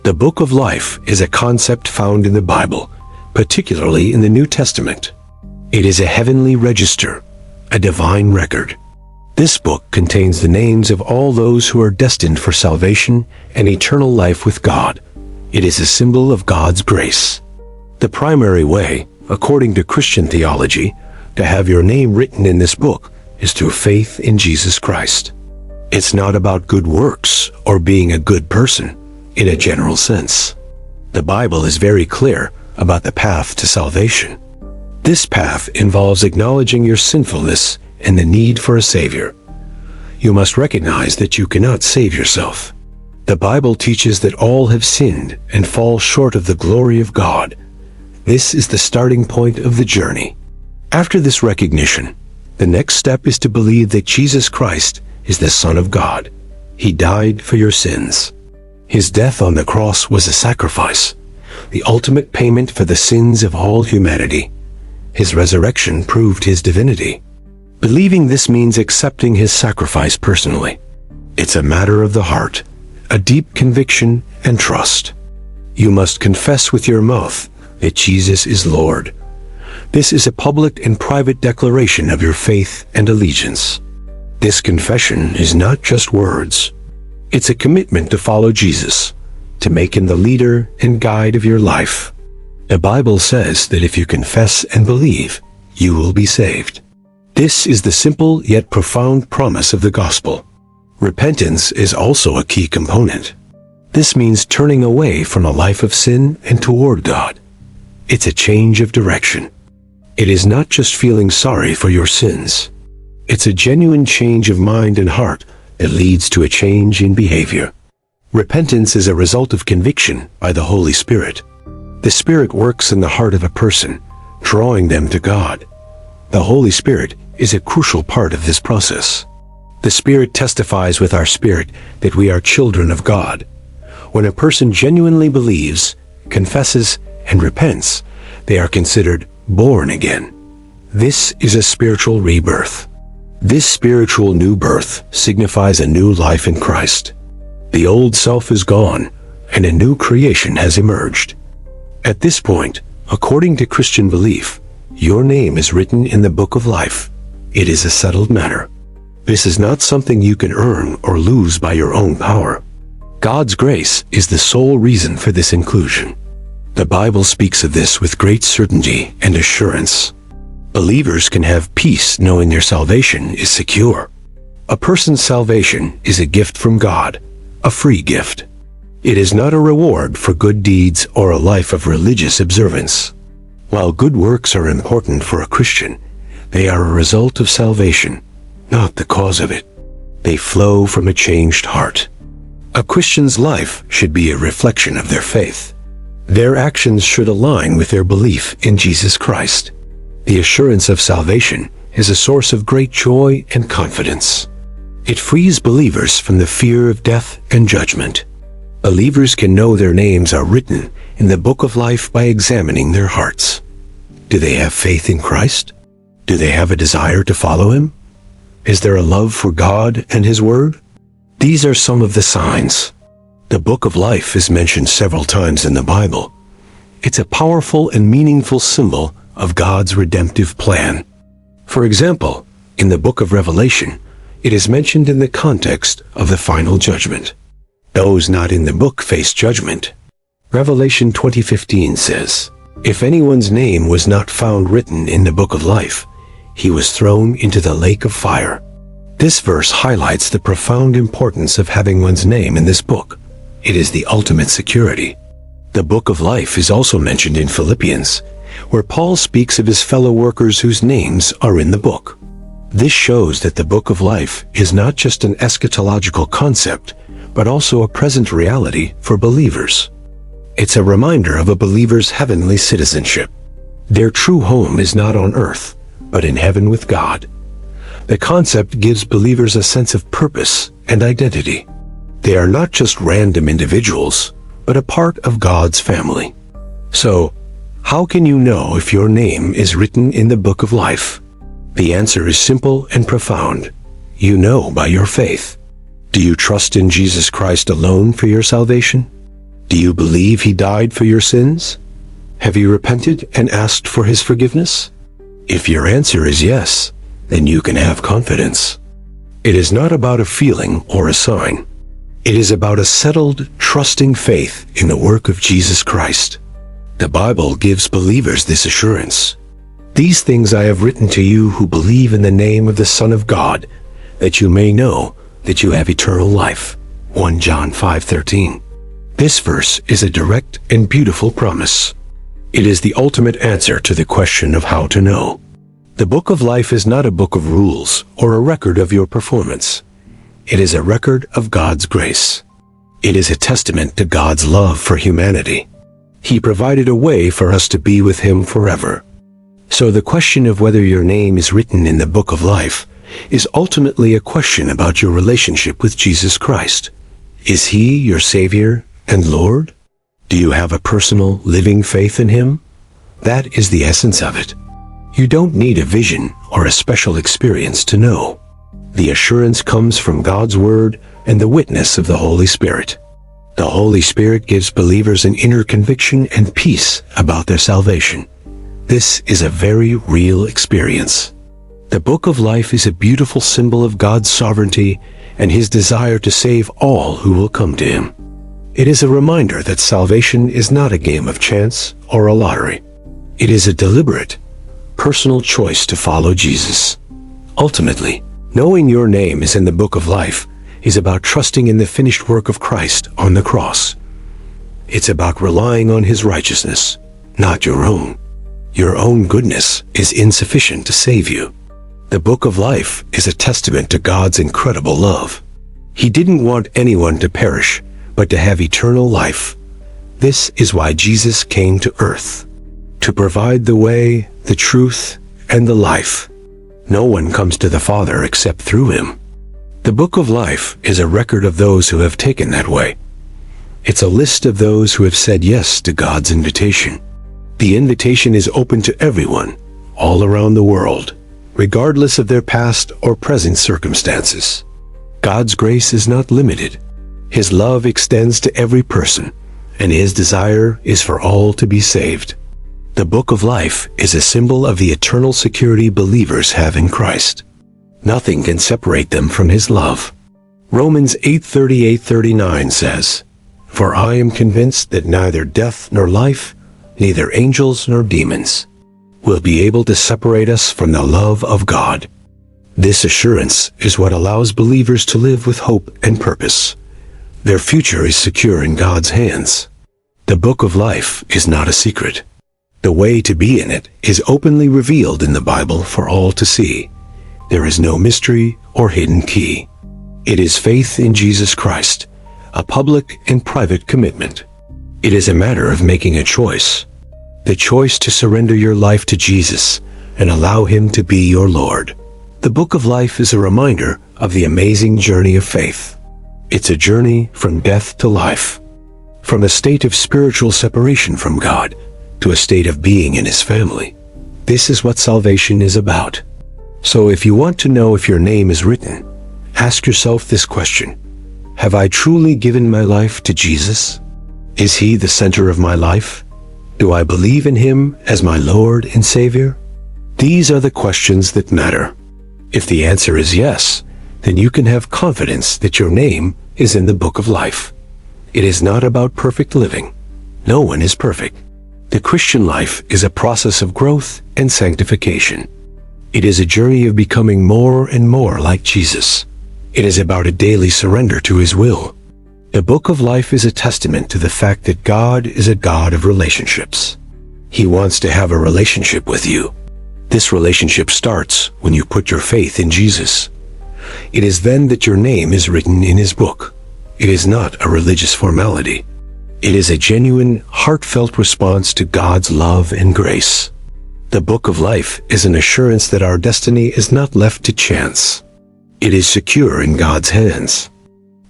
The book of life is a concept found in the Bible, particularly in the New Testament. It is a heavenly register, a divine record. This book contains the names of all those who are destined for salvation and eternal life with God. It is a symbol of God's grace. The primary way, according to Christian theology, to have your name written in this book is through faith in Jesus Christ. It's not about good works or being a good person in a general sense. The Bible is very clear about the path to salvation. This path involves acknowledging your sinfulness and the need for a Savior. You must recognize that you cannot save yourself. The Bible teaches that all have sinned and fall short of the glory of God. This is the starting point of the journey. After this recognition, the next step is to believe that Jesus Christ is the Son of God. He died for your sins. His death on the cross was a sacrifice, the ultimate payment for the sins of all humanity. His resurrection proved his divinity. Believing this means accepting his sacrifice personally. It's a matter of the heart, a deep conviction and trust. You must confess with your mouth that Jesus is Lord. This is a public and private declaration of your faith and allegiance. This confession is not just words. It's a commitment to follow Jesus, to make him the leader and guide of your life. The Bible says that if you confess and believe, you will be saved. This is the simple yet profound promise of the gospel. Repentance is also a key component. This means turning away from a life of sin and toward God. It's a change of direction. It is not just feeling sorry for your sins. It's a genuine change of mind and heart that leads to a change in behavior. Repentance is a result of conviction by the Holy Spirit. The Spirit works in the heart of a person, drawing them to God. The Holy Spirit is a crucial part of this process. The Spirit testifies with our spirit that we are children of God. When a person genuinely believes, confesses, and repents, they are considered born again. This is a spiritual rebirth. This spiritual new birth signifies a new life in Christ. The old self is gone, and a new creation has emerged. At this point, according to Christian belief, your name is written in the book of life. It is a settled matter. This is not something you can earn or lose by your own power. God's grace is the sole reason for this inclusion. The Bible speaks of this with great certainty and assurance. Believers can have peace knowing their salvation is secure. A person's salvation is a gift from God, a free gift. It is not a reward for good deeds or a life of religious observance. While good works are important for a Christian, they are a result of salvation, not the cause of it. They flow from a changed heart. A Christian's life should be a reflection of their faith. Their actions should align with their belief in Jesus Christ. The assurance of salvation is a source of great joy and confidence. It frees believers from the fear of death and judgment. Believers can know their names are written in the book of life by examining their hearts. Do they have faith in Christ? Do they have a desire to follow him? Is there a love for God and his word? These are some of the signs. The book of life is mentioned several times in the Bible. It's a powerful and meaningful symbol of God's redemptive plan. For example, in the book of Revelation, it is mentioned in the context of the final judgment. Those not in the book face judgment. Revelation 20:15 says, "If anyone's name was not found written in the book of life, he was thrown into the lake of fire." This verse highlights the profound importance of having one's name in this book. It is the ultimate security. The book of life is also mentioned in Philippians, where Paul speaks of his fellow workers whose names are in the book. This shows that the book of life is not just an eschatological concept, but also a present reality for believers. It's a reminder of a believer's heavenly citizenship. Their true home is not on earth, but in heaven with God. The concept gives believers a sense of purpose and identity. They are not just random individuals, but a part of God's family. So, how can you know if your name is written in the book of life? The answer is simple and profound. You know by your faith. Do you trust in Jesus Christ alone for your salvation? Do you believe he died for your sins? Have you repented and asked for his forgiveness? If your answer is yes, then you can have confidence. It is not about a feeling or a sign. It is about a settled, trusting faith in the work of Jesus Christ. The Bible gives believers this assurance. These things I have written to you who believe in the name of the Son of God, that you may know that you have eternal life. 1 John 5:13. This verse is a direct and beautiful promise. It is the ultimate answer to the question of how to know. The book of life is not a book of rules or a record of your performance. It is a record of God's grace. It is a testament to God's love for humanity. He provided a way for us to be with him forever. So the question of whether your name is written in the book of life is ultimately a question about your relationship with Jesus Christ. Is he your Savior and Lord? Do you have a personal, living faith in him? That is the essence of it. You don't need a vision or a special experience to know. The assurance comes from God's Word and the witness of the Holy Spirit. The Holy Spirit gives believers an inner conviction and peace about their salvation. This is a very real experience. The book of life is a beautiful symbol of God's sovereignty and his desire to save all who will come to him. It is a reminder that salvation is not a game of chance or a lottery. It is a deliberate, personal choice to follow Jesus. Ultimately, knowing your name is in the book of life is about trusting in the finished work of Christ on the cross. It's about relying on his righteousness, not your own. Your own goodness is insufficient to save you. The book of life is a testament to God's incredible love. He didn't want anyone to perish, but to have eternal life. This is why Jesus came to earth, to provide the way, the truth, and the life. No one comes to the Father except through him. The book of life is a record of those who have taken that way. It's a list of those who have said yes to God's invitation. The invitation is open to everyone, all around the world, regardless of their past or present circumstances. God's grace is not limited. His love extends to every person, and his desire is for all to be saved. The book of life is a symbol of the eternal security believers have in Christ. Nothing can separate them from his love. Romans 8:38-39 says, "For I am convinced that neither death nor life, neither angels nor demons, will be able to separate us from the love of God." This assurance is what allows believers to live with hope and purpose. Their future is secure in God's hands. The book of life is not a secret. The way to be in it is openly revealed in the Bible for all to see. There is no mystery or hidden key. It is faith in Jesus Christ, a public and private commitment. It is a matter of making a choice. The choice to surrender your life to Jesus and allow him to be your Lord. The book of life is a reminder of the amazing journey of faith. It's a journey from death to life, from a state of spiritual separation from God to a state of being in his family. This is what salvation is about. So if you want to know if your name is written, ask yourself this question: have I truly given my life to Jesus? Is he the center of my life? Do I believe in him as my Lord and Savior? These are the questions that matter. If the answer is yes, then you can have confidence that your name is in the book of life. It is not about perfect living. No one is perfect. The Christian life is a process of growth and sanctification. It is a journey of becoming more and more like Jesus. It is about a daily surrender to his will. The book of life is a testament to the fact that God is a God of relationships. He wants to have a relationship with you. This relationship starts when you put your faith in Jesus. It is then that your name is written in his book. It is not a religious formality. It is a genuine, heartfelt response to God's love and grace. The book of life is an assurance that our destiny is not left to chance. It is secure in God's hands.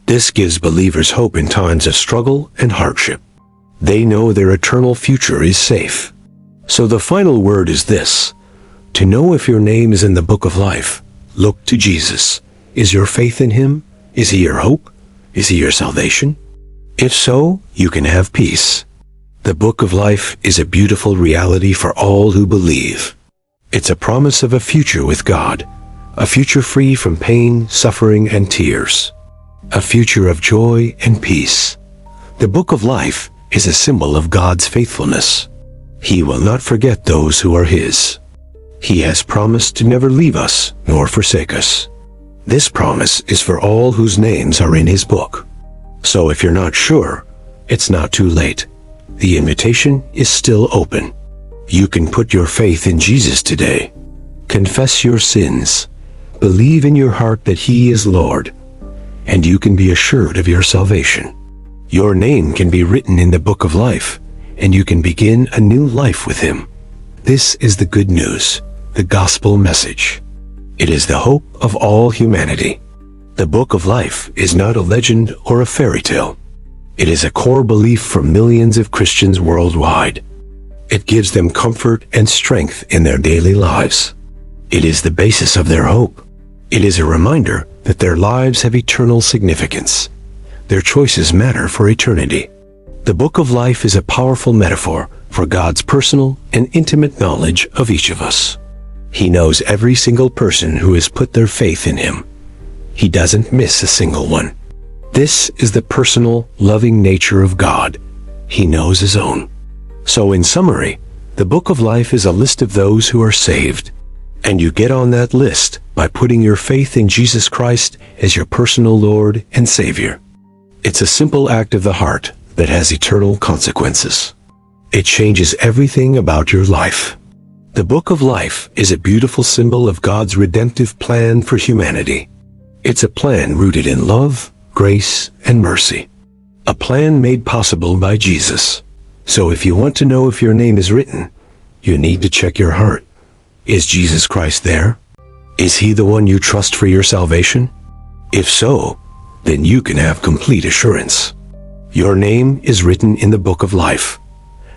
This gives believers hope in times of struggle and hardship. They know their eternal future is safe. So the final word is this: to know if your name is in the book of life, look to Jesus. Is your faith in him? Is he your hope? Is he your salvation? If so, you can have peace. The Book of Life is a beautiful reality for all who believe. It's a promise of a future with God, a future free from pain, suffering, and tears, a future of joy and peace. The Book of Life is a symbol of God's faithfulness. He will not forget those who are His. He has promised to never leave us nor forsake us. This promise is for all whose names are in His book. So if you're not sure, it's not too late. The invitation is still open. You can put your faith in Jesus today. Confess your sins. Believe in your heart that He is Lord, and you can be assured of your salvation. Your name can be written in the Book of Life, and you can begin a new life with Him. This is the good news, the gospel message. It is the hope of all humanity. The Book of Life is not a legend or a fairy tale. It is a core belief for millions of Christians worldwide. It gives them comfort and strength in their daily lives. It is the basis of their hope. It is a reminder that their lives have eternal significance. Their choices matter for eternity. The Book of Life is a powerful metaphor for God's personal and intimate knowledge of each of us. He knows every single person who has put their faith in Him. He doesn't miss a single one. This is the personal, loving nature of God. He knows His own. So in summary, the Book of Life is a list of those who are saved. And you get on that list by putting your faith in Jesus Christ as your personal Lord and Savior. It's a simple act of the heart that has eternal consequences. It changes everything about your life. The Book of Life is a beautiful symbol of God's redemptive plan for humanity. It's a plan rooted in love, grace, and mercy. A plan made possible by Jesus. So if you want to know if your name is written, you need to check your heart. Is Jesus Christ there? Is He the one you trust for your salvation? If so, then you can have complete assurance. Your name is written in the Book of Life,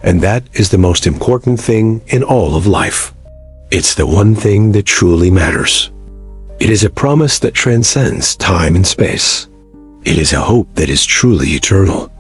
and that is the most important thing in all of life. It's the one thing that truly matters. It is a promise that transcends time and space. It is a hope that is truly eternal.